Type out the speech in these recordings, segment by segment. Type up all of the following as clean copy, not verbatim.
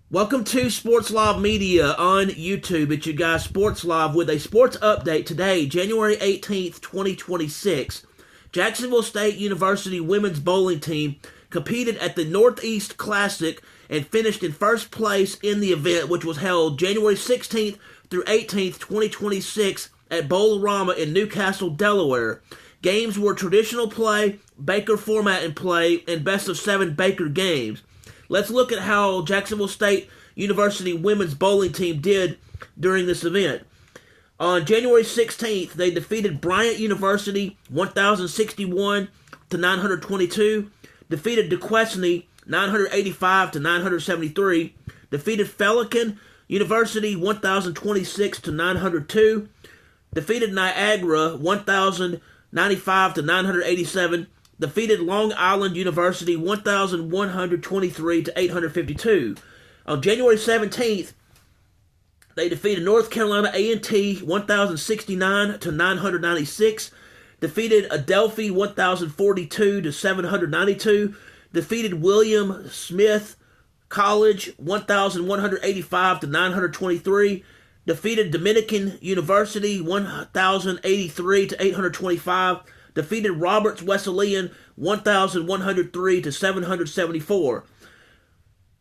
Welcome to Sports Live Media on YouTube. It's your guy Sports Live with a sports update today, January 18th, 2026. Jacksonville State University women's bowling team competed at the Northeast Classic and finished in first place in the event, which was held January 16th through 18th, 2026 at Bowl-O-Rama in Newcastle, Delaware. Games were traditional play, Baker format and play, and best-of-7 Baker games. Let's look at how Jacksonville State University women's bowling team did during this event. On January 16th, they defeated Bryant University 1,061 to 922, defeated DeQuesne 985 to 973, defeated Pelican University 1,026 to 902, defeated Niagara 1,095 to 987, defeated Long Island University 1,123 to 852. On January 17th, they defeated North Carolina A&T 1,069 to 996, defeated Adelphi 1,042 to 792, defeated William Smith College 1,185 to 923, defeated Dominican University 1,083 to 825, defeated Roberts Wesleyan 1,103 to 774.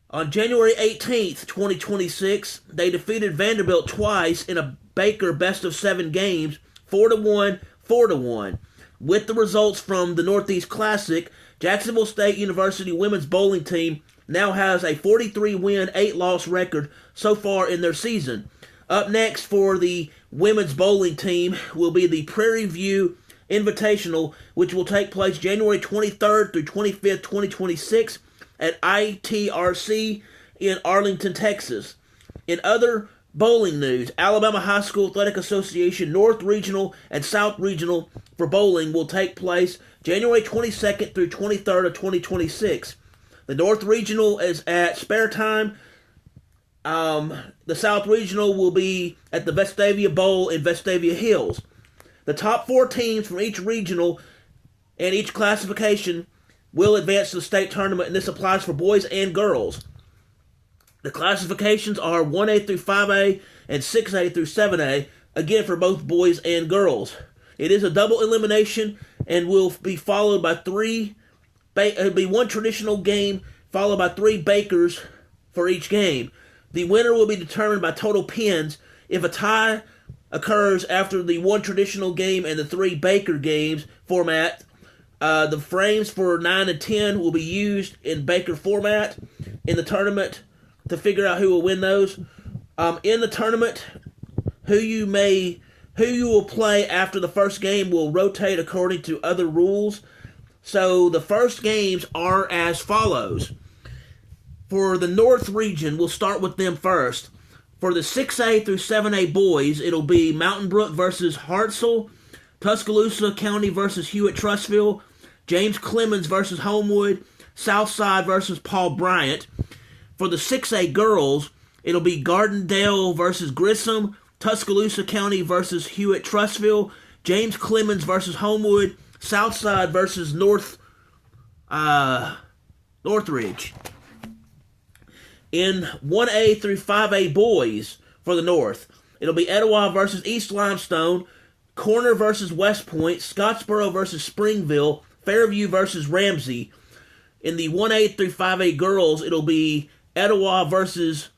On January 18th, 2026, they defeated Vanderbilt twice in a Baker best-of-7 games, 4-1, 4-1. With the results from the Northeast Classic, Jacksonville State University women's bowling team now has a 43-win, 8-loss record so far in their season. Up next for the women's bowling team will be the Prairie View Invitational, which will take place January 23rd through 25th, 2026 at ITRC in Arlington, Texas. In other bowling news, Alabama High School Athletic Association North Regional and South Regional for bowling will take place January 22nd through 23rd of 2026. The North Regional is at Spare Time. The South Regional will be at the Vestavia Bowl in Vestavia Hills. The top 4 teams from each regional and each classification will advance to the state tournament, and this applies for boys and girls. The classifications are 1A through 5A and 6A through 7A, again for both boys and girls. It is a double elimination and will be followed by it'll be one traditional game followed by 3 Bakers for each game. The winner will be determined by total pins. If a tie occurs after the 1 traditional game and the 3 Baker games format, the frames for 9 and 10 will be used in Baker format in the tournament to figure out who will win those. In the tournament, who you will play after the first game will rotate according to other rules. So the first games are as follows. For the North region, we'll start with them first. For the 6A through 7A boys, it'll be Mountain Brook versus Hartselle, Tuscaloosa County versus Hewitt-Trussville, James Clemens versus Homewood, Southside versus Paul Bryant. For the 6A girls, it'll be Gardendale versus Grissom, Tuscaloosa County versus Hewitt-Trussville, James Clemens versus Homewood, Southside versus Northridge. In 1A through 5A boys for the North, it'll be Etowah versus East Limestone, Corner versus West Point, Scottsboro versus Springville, Fairview versus Ramsey. In the 1A through 5A girls, it'll be Etowah versus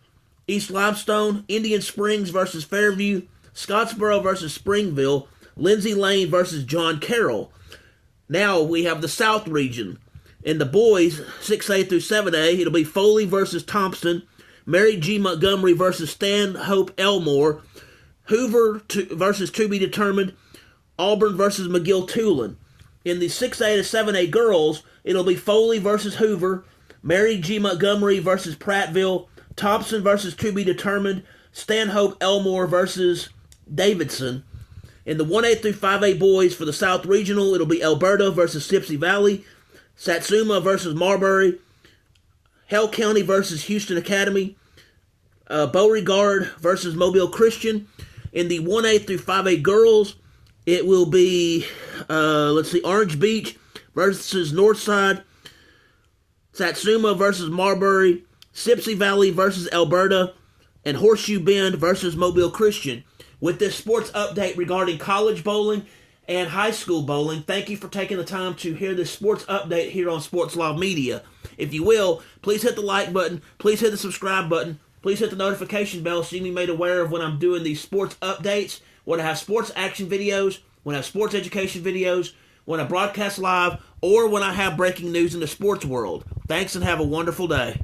East Limestone, Indian Springs versus Fairview, Scottsboro versus Springville, Lindsay Lane versus John Carroll. Now we have the South region. In the boys, 6A through 7A, it'll be Foley versus Thompson, Mary G. Montgomery versus Stanhope Elmore, Hoover versus to be determined, Auburn versus McGill-Tulane. In the 6A to 7A girls, it'll be Foley versus Hoover, Mary G. Montgomery versus Prattville, Thompson versus to be determined, Stanhope Elmore versus Davidson. In the 1A through 5A boys for the South Regional, it'll be Alberta versus Sipsey Valley, Satsuma versus Marbury, Hell County versus Houston Academy, Beauregard versus Mobile Christian. In the 1A through 5A girls, it will be, Orange Beach versus Northside, Satsuma versus Marbury, Sipsey Valley versus Alberta, and Horseshoe Bend versus Mobile Christian. With this sports update regarding college bowling and high school bowling, thank you for taking the time to hear this sports update here on Sports Live Media. If you will, please hit the like button, please hit the subscribe button, please hit the notification bell so you can be made aware of when I'm doing these sports updates, when I have sports action videos, when I have sports education videos, when I broadcast live, or when I have breaking news in the sports world. Thanks and have a wonderful day.